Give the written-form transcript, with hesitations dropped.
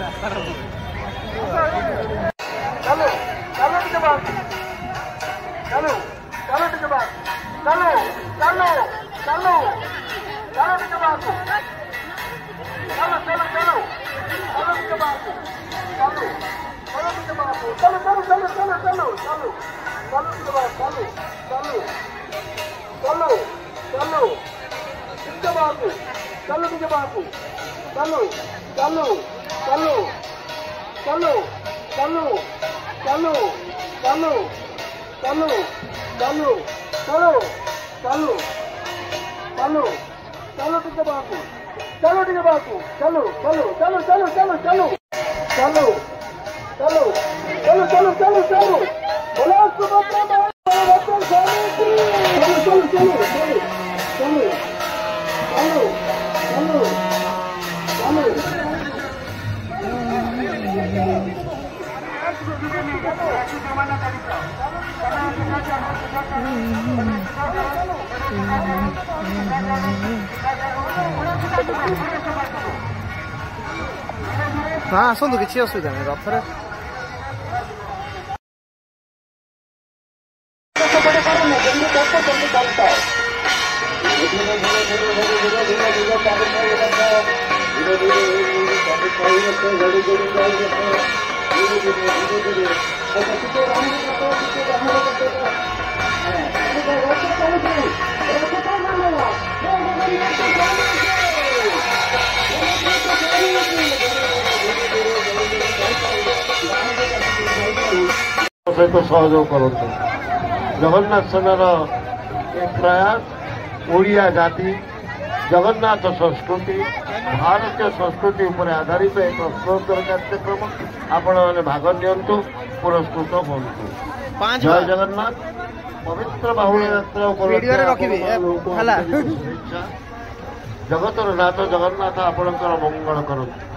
चलो चलो के बाद चलो चलो के बाद चलो चलो चलो चलो के बाद चलो चलो चलो चलो के बाद चलो चलो के बाद चलो चलो चलो चलो चलो चलो चलो के बाद चलो चलो चलो चलो के बाद चलो के बाद चलो चलो चलो चलो चलो चलो चलो चलो चलो चलो चलो चलो चलो ठीक है बापू चलो ठीक है बापू चलो चलो चलो चलो चलो चलो चलो चलो चलो चलो चलो चलो बोलो सुभद्रा चलो चलो चलो चलो चलो चलो चलो हाँ आसतु किसी असुविधा नहीं रथरे सहित सहयोग करते जगन्नाथ सेनार प्रयास ओडिया जाति जगन्नाथ संस्कृति भारतीय संस्कृति उपर आधारित एक स्रोतर कार्यक्रम आपण मैंने भाग नियंतु पुरस्कृत हूँ जय जगन्नाथ पवित्र बाहुल यात्रा शुभेच्छा जगतर नाथ जगन्नाथ आपणकर मंगल करନ୍ତୁ।